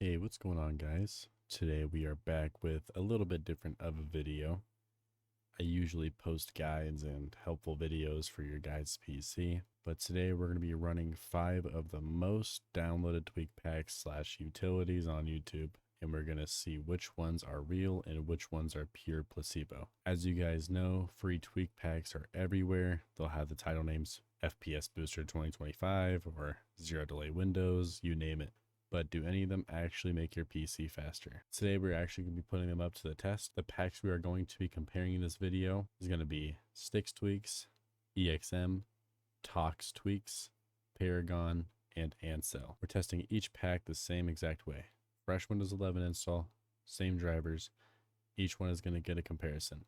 Hey, what's going on, guys? Today we are back with a little bit different of a video. I usually post guides and helpful videos for your guys' PC, but today we're going to be running 5 of the most downloaded tweak packs slash utilities on YouTube, and we're going to see which ones are real and which ones are pure placebo. As you guys know, free tweak packs are everywhere. They'll have the title names FPS Booster 2025 or Zero Delay Windows, you name it. But do any of them actually make your PC faster? Today we're actually going to be putting them up to the test. The packs we are going to be comparing in this video is going to be Stix tweaks, EXM, ToX tweaks, Paragon, and Ancel. We're testing each pack the same exact way. Fresh Windows 11 install, same drivers. Each one is going to get a comparison.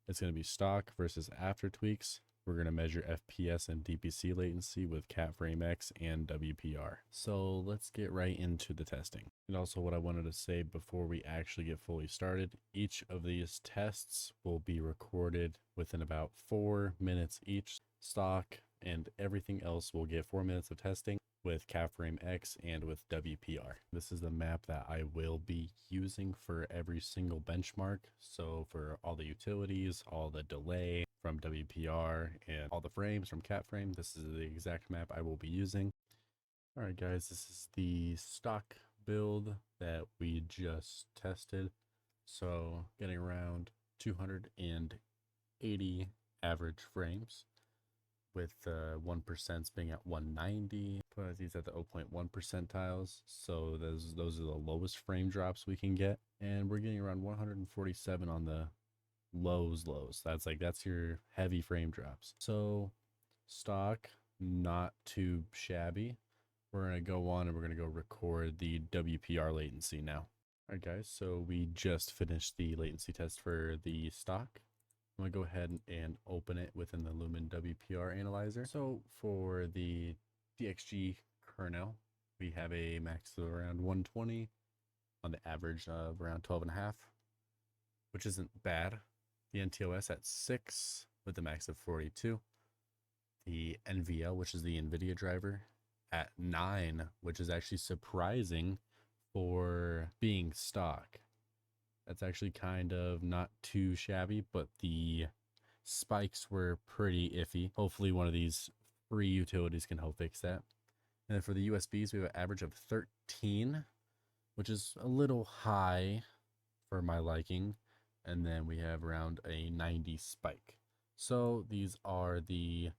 It's going to be stock versus after tweaks. We're going to measure FPS and DPC latency with CapFrameX and WPR. So let's get right into the testing. And also what I wanted to say before we actually get fully started, each of these tests will be recorded within about 4 minutes each. Stock and everything else will get 4 minutes of testing with CapFrameX and with WPR. This is the map that I will be using for every single benchmark. So for all the utilities, all the delay from WPR, and all the frames from CapFrame, this is the exact map I will be using. All right, guys, this is the stock build that we just tested. So getting around 280 average frames, with 1% being at 190. Put these at the 0.1 percentiles, so those are the lowest frame drops we can get, and we're getting around 147 on the lows. That's your heavy frame drops. So stock, not too shabby. We're gonna go on and we're gonna go record the WPR latency now. All right, guys, so we just finished the latency test for the stock. I'm gonna go ahead and open it within the Lumen WPR analyzer. So for the DXG kernel, we have a max of around 120 on the average of around 12.5, which isn't bad. The NTOS at 6 with the max of 42. The NVL, which is the NVIDIA driver, at 9, which is actually surprising for being stock. That's actually kind of not too shabby, but the spikes were pretty iffy. Hopefully one of these free utilities can help fix that. And then for the USBs, we have an average of 13, which is a little high for my liking. And then we have around a 90 spike. So these are the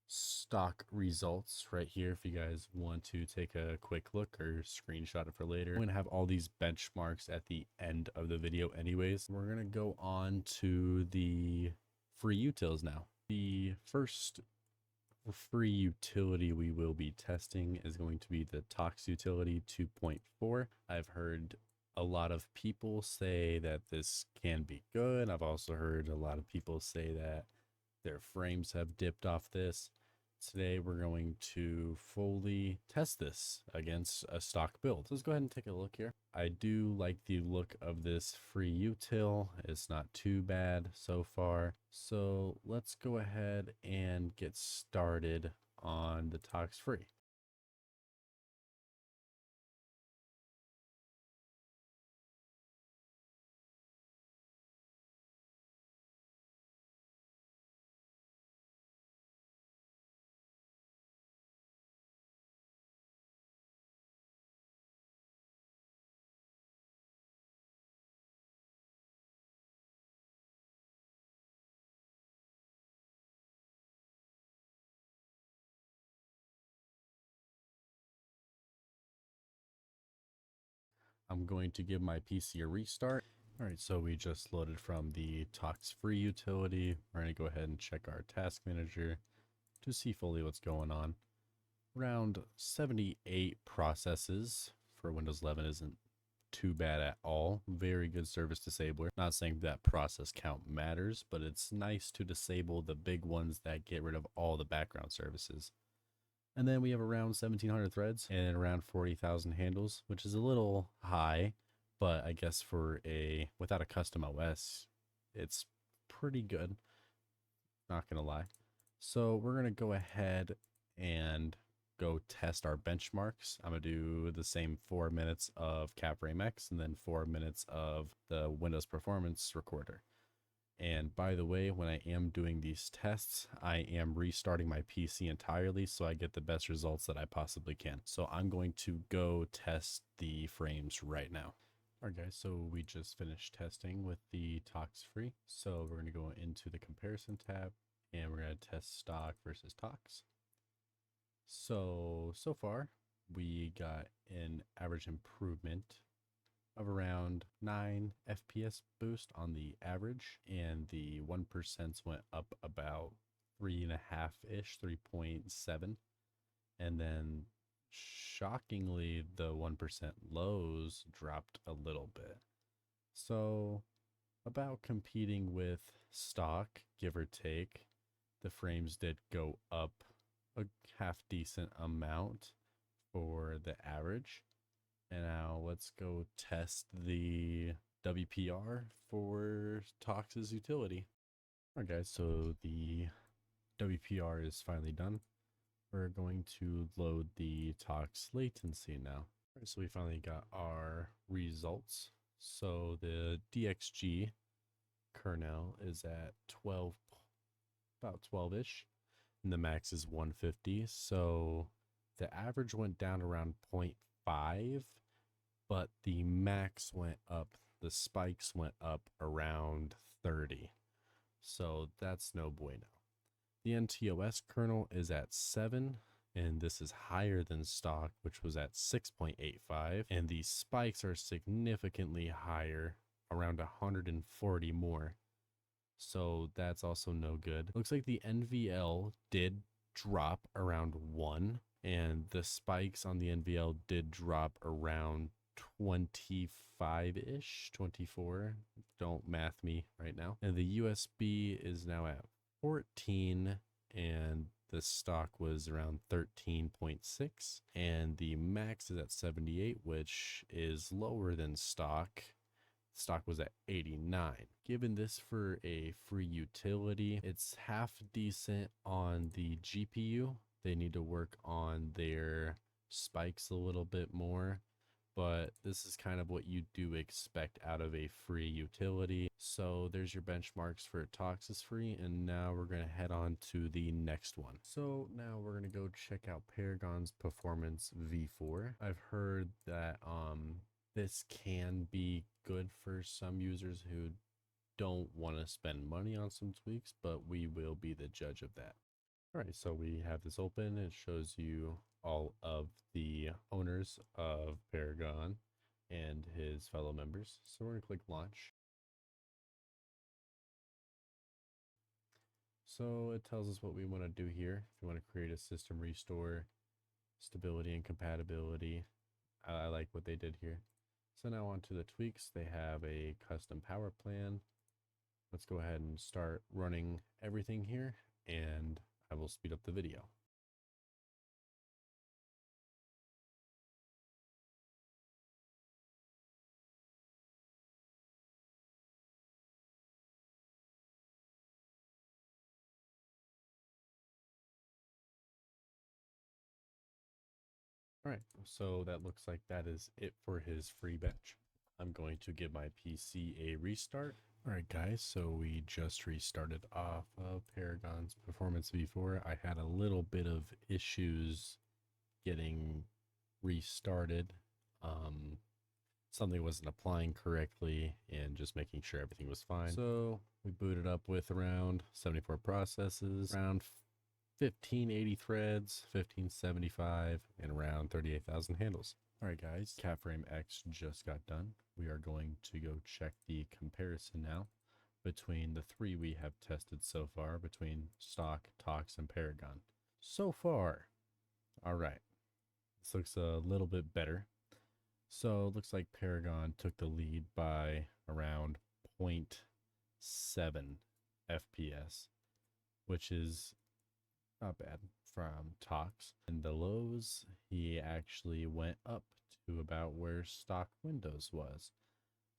stock results right here if you guys want to take a quick look or screenshot it for later. I'm going to have all these benchmarks at the end of the video anyways. We're going to go on to the free utils now. The first free utility we will be testing is going to be the ToX utility 2.4. I've heard a lot of people say that this can be good. I've also heard a lot of people say that their frames have dipped off this. Today we're going to fully test this against a stock build. So let's go ahead and take a look here. I do like the look of this free util. It's not too bad so far. So let's go ahead and get started on the ToX free. I'm going to give my PC a restart. All right, so we just loaded from the ToX free utility. We're going to go ahead and check our task manager to see fully what's going on. Around 78 processes for Windows 11 isn't too bad at all. Very good service disabler. Not saying that process count matters, but it's nice to disable the big ones that get rid of all the background services. And then we have around 1,700 threads and around 40,000 handles, which is a little high, but I guess for without a custom OS, it's pretty good. Not gonna lie. So we're gonna go ahead and go test our benchmarks. I'm going to do the same 4 minutes of CapFrame X and then 4 minutes of the Windows Performance Recorder. And by the way, when I am doing these tests, I am restarting my PC entirely so I get the best results that I possibly can. So I'm going to go test the frames right now. Alright guys, so we just finished testing with the ToX Free. So we're going to go into the comparison tab and we're going to test stock versus ToX. So far we got an average improvement of around 9 FPS boost on the average, and the 1% went up about 3.5-ish, 3.7. And then shockingly, the 1% lows dropped a little bit. So about competing with stock, give or take, the frames did go up a half decent amount for the average. And now let's go test the WPR for ToX's utility. All right guys, so the WPR is finally done. We're going to load the ToX latency now. All right, so we finally got our results. So the DXG kernel is at 12, about 12-ish, and the max is 150. So the average went down around 0.5, but the max went up, the spikes went up around 30. So that's no bueno. The NTOS kernel is at 7, and this is higher than stock, which was at 6.85. And the spikes are significantly higher, around 140 more. So that's also no good. Looks like the NVL did drop around 1, and the spikes on the NVL did drop around 25-ish, 24. Don't math me right now. And the USB is now at 14, and the stock was around 13.6, and the max is at 78, which is lower than stock. Stock was at 89. Given this for a free utility, it's half decent on the GPU. They need to work on their spikes a little bit more, but this is kind of what you do expect out of a free utility. So there's your benchmarks for ToX is free, and now we're going to head on to the next one. So now we're going to go check out Paragon's Performance V4. I've heard that this can be good for some users who don't want to spend money on some tweaks, but we will be the judge of that. All right, so we have this open. It shows you all of the owners of Paragon and his fellow members. So we're going to click launch. So it tells us what we want to do here. If you want to create a system restore, stability and compatibility, I like what they did here. So now on to the tweaks. They have a custom power plan. Let's go ahead and start running everything here, and I will speed up the video. All right, so that looks like that is it for his free bench. I'm going to give my PC a restart. All right, guys, so we just restarted off of Paragon's Performance V4. I had a little bit of issues getting restarted. Something wasn't applying correctly and just making sure everything was fine. So we booted up with around 74 processes, around 1580 threads, 1575, and around 38,000 handles. All right, guys, CapFrame X just got done. We are going to go check the comparison now between the three we have tested so far, between stock, ToX, and Paragon. So far, all right, this looks a little bit better. So it looks like Paragon took the lead by around 0.7 FPS, which is not bad from ToX. In the lows, he actually went up to about where stock Windows was.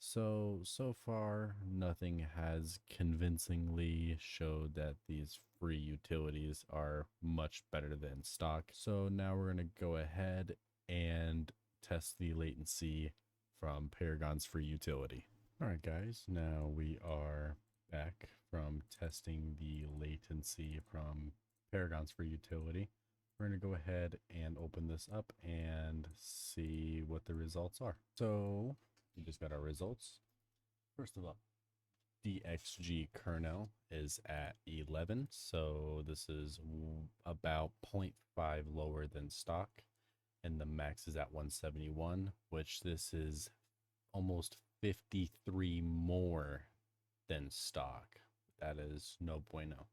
So far, nothing has convincingly showed that these free utilities are much better than stock. So now we're going to go ahead and test the latency from Paragon's free utility. All right, guys, now we are back from testing the latency from Paragon's free utility. We're going to go ahead and open this up and see what the results are. So we just got our results. First of all, DXG kernel is at 11, so this is about 0.5 lower than stock, and the max is at 171, which this is almost 53 more than stock. That is no bueno.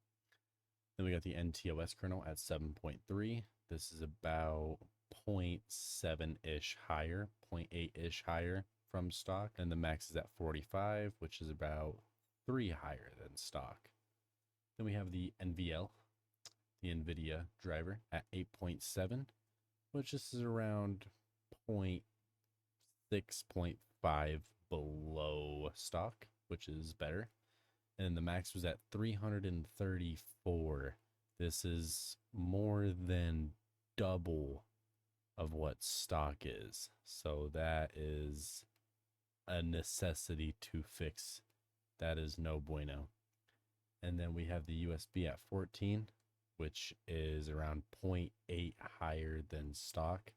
Then we got the NTOS kernel at 7.3. This is about 0.7-ish higher, 0.8-ish higher from stock. And the max is at 45, which is about 3 higher than stock. Then we have the NVL, the NVIDIA driver, at 8.7, which is around 0.6, 0.5 below stock, which is better. And the max was at 334. This is more than double of what stock is. So that is a necessity to fix. That is no bueno. And then we have the USB at 14, which is around 0.8 higher than stock.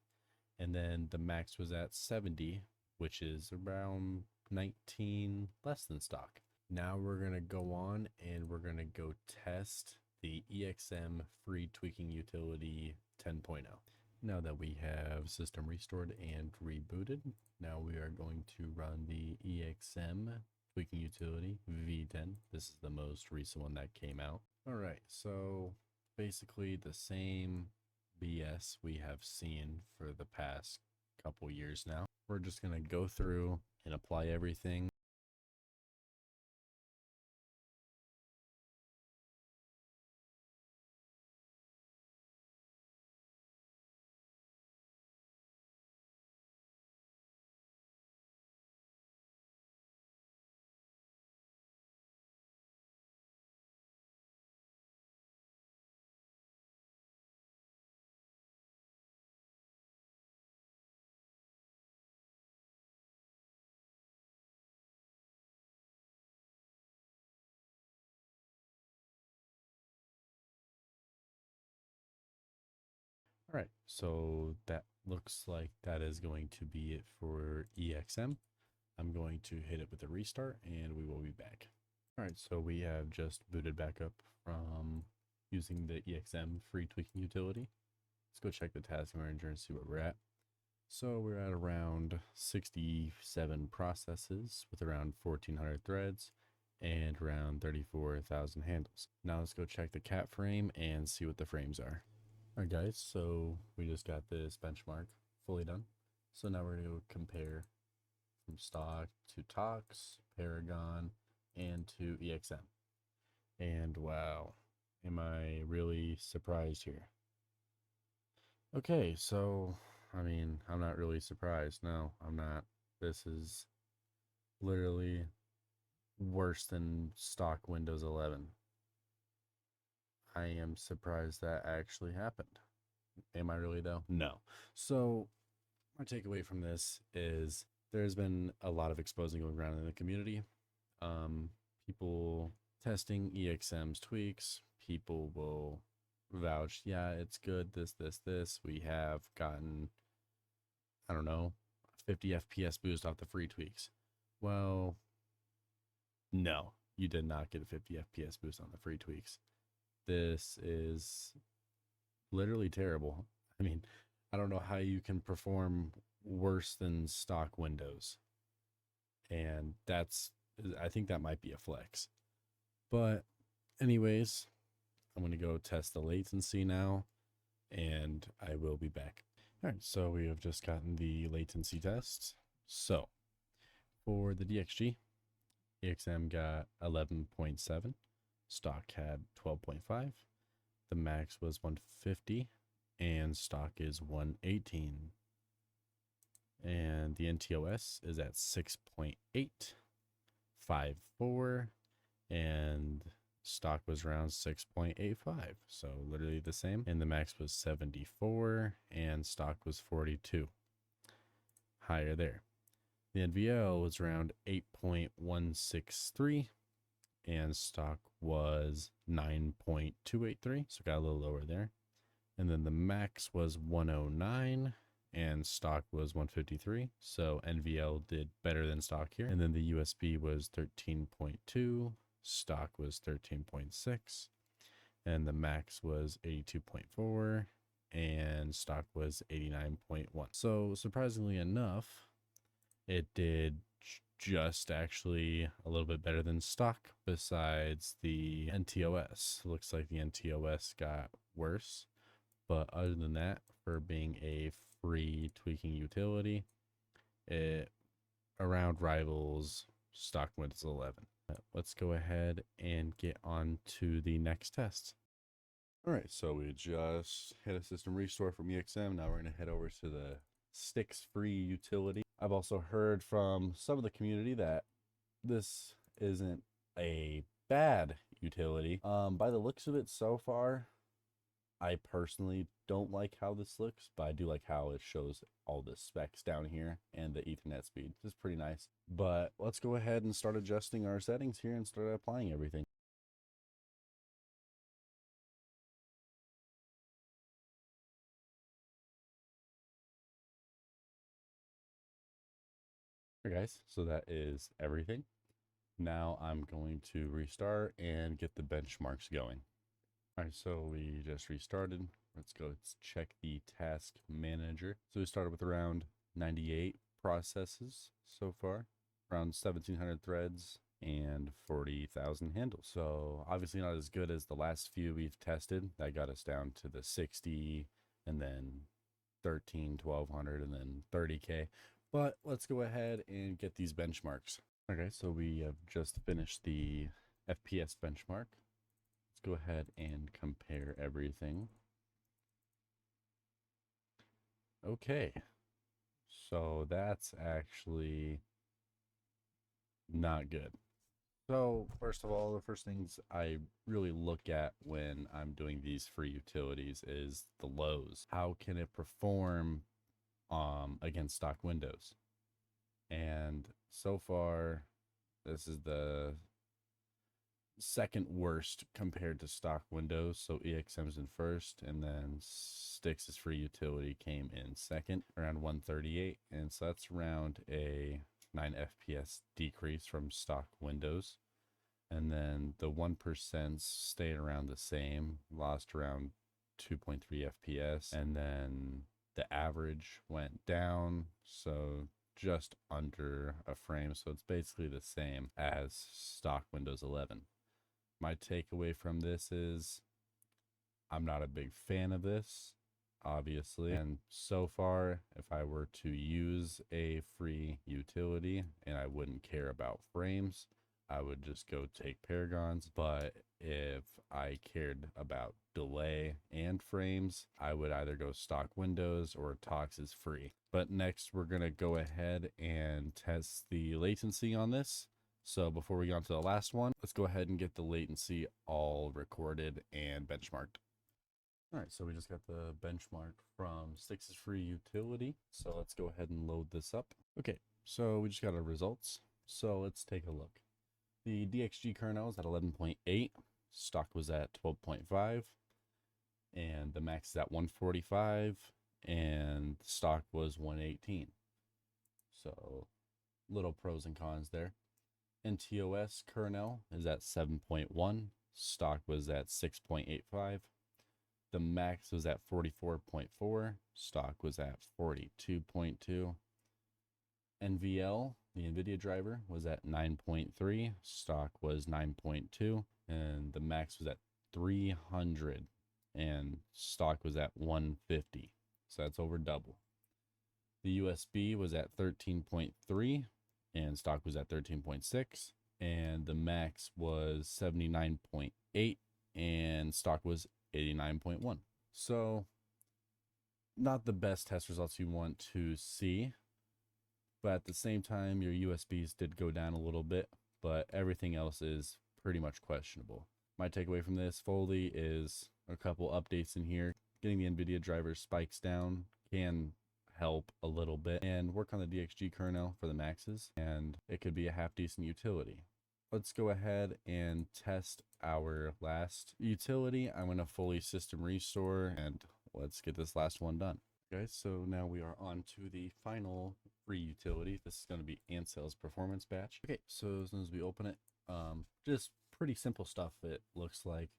And then the max was at 70, which is around 19 less than stock. Now we're going to go on and we're going to go test the EXM free tweaking utility 10.0. Now that we have system restored and rebooted, now we are going to run the EXM tweaking utility V10. This is the most recent one that came out. All right, so basically the same BS we have seen for the past couple years now. We're just going to go through and apply everything. All right, so that looks like that is going to be it for EXM. I'm going to hit it with a restart and we will be back. All right, so we have just booted back up from using the EXM free tweaking utility. Let's go check the task manager and see where we're at. So we're at around 67 processes with around 1,400 threads and around 34,000 handles. Now let's go check the cat frame and see what the frames are. All right, guys, so we just got this benchmark fully done. So now we're going to compare from stock to ToX, Paragon, and to EXM. And wow, am I really surprised here? Okay, so, I mean, I'm not really surprised. No, I'm not. This is literally worse than stock Windows 11. I am surprised that actually happened. Am I really though? No. So my takeaway from this is there's been a lot of exposing going around in the community. People testing EXM's tweaks. People will vouch, yeah, it's good, this. We have gotten, I don't know, 50 FPS boost off the free tweaks. Well, no, you did not get a 50 FPS boost on the free tweaks. This is literally terrible. I mean, I don't know how you can perform worse than stock Windows. And I think that might be a flex. But anyways, I'm going to go test the latency now and I will be back. All right, so we have just gotten the latency test. So for the DXG, EXM got 11.7, stock had 12.5, the max was 150, and stock is 118. And the NTOS is at 6.854, and stock was around 6.85, so literally the same. And the max was 74 and stock was 42, higher there. The NVL was around 8.163 and stock was 9.283, so got a little lower there. And then the max was 109 and stock was 153, so NVL did better than stock here. And then the USB was 13.2, stock was 13.6, and the max was 82.4 and stock was 89.1. So surprisingly enough, it did just actually a little bit better than stock, besides the NTOS. Looks like the NTOS got worse, but other than that, for being a free tweaking utility, it around rivals stock Windows 11. Let's go ahead and get on to the next test. All right, so we just hit a system restore from EXM. Now we're going to head over to the Stix free utility. I've also heard from some of the community that this isn't a bad utility. By the looks of it so far, I personally don't like how this looks, but I do like how it shows all the specs down here and the Ethernet speed. This is pretty nice. But let's go ahead and start adjusting our settings here and start applying everything. Okay, guys, so that is everything. Now I'm going to restart and get the benchmarks going. All right, so we just restarted. Let's check the task manager. So we started with around 98 processes so far, around 1,700 threads and 40,000 handles. So obviously not as good as the last few we've tested. That got us down to the 60 and then 1,100 and then 30K. But let's go ahead and get these benchmarks. Okay, so we have just finished the FPS benchmark. Let's go ahead and compare everything. Okay, so that's actually not good. So first of all, the first things I really look at when I'm doing these free utilities is the lows. How can it perform against stock Windows? And so far, this is the second worst compared to stock Windows. So EXM's in first, and then Stix's free utility came in second, around 138. And so that's around a 9 FPS decrease from stock Windows. And then the 1% stayed around the same, lost around 2.3 FPS. And then the average went down, so just under a frame. So it's basically the same as stock Windows 11. My takeaway from this is I'm not a big fan of this, obviously. And so far, if I were to use a free utility and I wouldn't care about frames, I would just go take Paragons. But if I cared about delay and frames, I would either go stock Windows or ToX is free. But next, we're going to go ahead and test the latency on this. So before we go on to the last one, let's go ahead and get the latency all recorded and benchmarked. All right, so we just got the benchmark from Stix's free utility. So let's go ahead and load this up. Okay, so we just got our results. So let's take a look. The DXG kernel is at 11.8, stock was at 12.5, and the max is at 145, and stock was 118. So little pros and cons there. NTOS kernel is at 7.1, stock was at 6.85. The max was at 44.4, stock was at 42.2. NVL, the NVIDIA driver, was at 9.3, stock was 9.2, and the max was at 300, and stock was at 150. So that's over double. The USB was at 13.3, and stock was at 13.6, and the max was 79.8, and stock was 89.1. So not the best test results you want to see, but at the same time, your USBs did go down a little bit, but everything else is pretty much questionable. My takeaway from this fully is a couple updates in here. Getting the NVIDIA driver spikes down can help a little bit, and work on the DXG kernel for the maxes, and it could be a half decent utility. Let's go ahead and test our last utility. I'm going to fully system restore, and let's get this last one done. Guys, so now we are on to the final free utility. This is going to be Ancel's performance batch. Okay, so as soon as we open it, just pretty simple stuff, it looks like.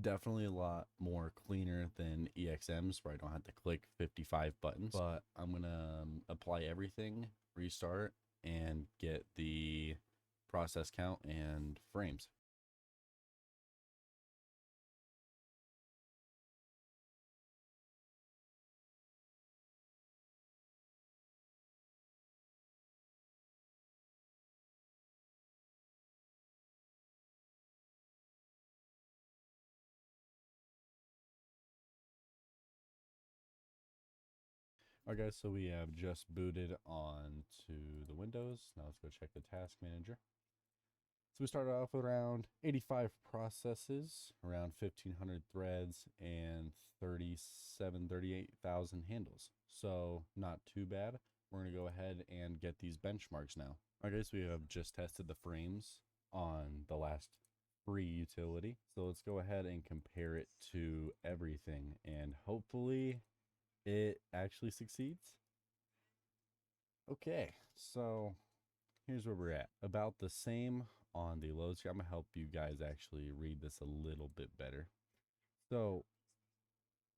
Definitely a lot more cleaner than EXMs, where I don't have to click 55 buttons, but I'm gonna apply everything, restart, and get the process count and frames. All right, guys, so we have just booted on to the Windows. Now let's go check the task manager. So we started off with around 85 processes, around 1,500 threads, and 38,000 handles. So not too bad. We're going to go ahead and get these benchmarks now. All right, guys, we have just tested the frames on the last free utility. So let's go ahead and compare it to everything, and hopefully it actually succeeds. Okay, so here's where we're at. About the same on the loads here. I'm gonna help you guys actually read this a little bit better. So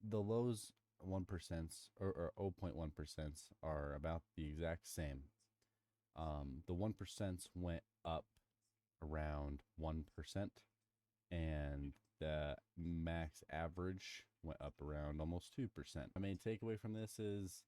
the lows 1% or 0.1% are about the exact same. The 1% went up around 1%, and the max average went up around almost 2%. My main takeaway from this is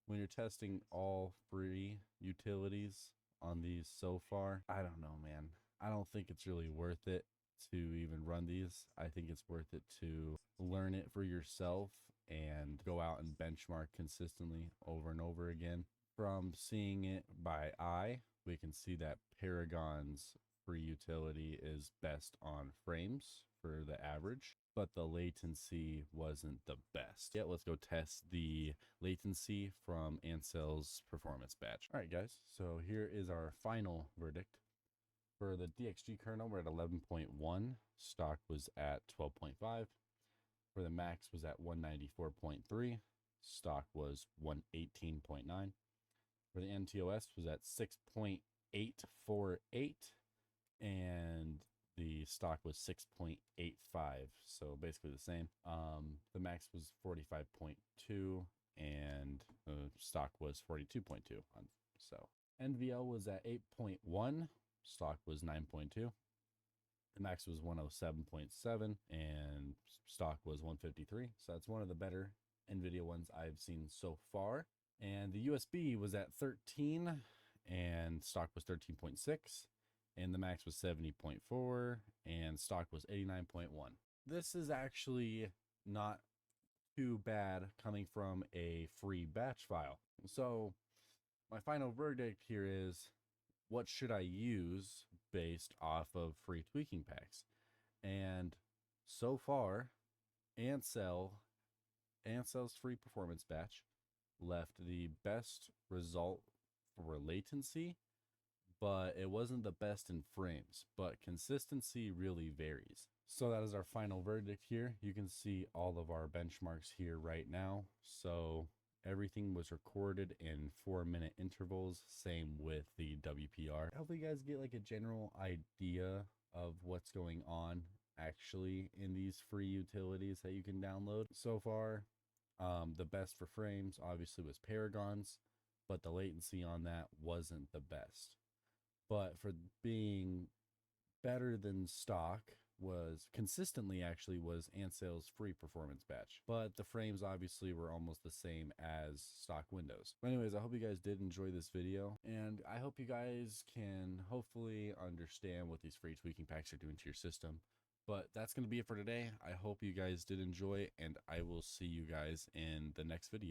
when you're testing all free utilities on these so far, I don't know, man. I don't think it's really worth it to even run these. I think it's worth it to learn it for yourself and go out and benchmark consistently over and over again. From seeing it by eye, we can see that Paragon's free utility is best on frames for the average, but the latency wasn't the best. Yeah, let's go test the latency from Ancel's performance batch. All right, guys, so here is our final verdict. For the DXG kernel, we're at 11.1. Stock was at 12.5. For the max was at 194.3. Stock was 118.9. For the NTOS was at 6.848. And the stock was 6.85, so basically the same. The max was 45.2, and the stock was 42.2. So NVL was at 8.1, stock was 9.2. The max was 107.7, and stock was 153. So that's one of the better NVIDIA ones I've seen so far. And the USB was at 13, and stock was 13.6. And the max was 70.4, and stock was 89.1. This is actually not too bad coming from a free batch file. So my final verdict here is, what should I use based off of free tweaking packs? And so far, Ancel's free performance batch left the best result for latency, but it wasn't the best in frames, but consistency really varies. So that is our final verdict here. You can see all of our benchmarks here right now. So everything was recorded in 4-minute intervals, same with the WPR. Hopefully you guys get like a general idea of what's going on actually in these free utilities that you can download. So far, the best for frames obviously was Paragon's, but the latency on that wasn't the best. But for being better than stock was consistently actually was Ancel's free performance batch, but the frames obviously were almost the same as stock Windows. But anyways, I hope you guys did enjoy this video, and I hope you guys can hopefully understand what these free tweaking packs are doing to your system. But that's going to be it for today. I hope you guys did enjoy, and I will see you guys in the next video.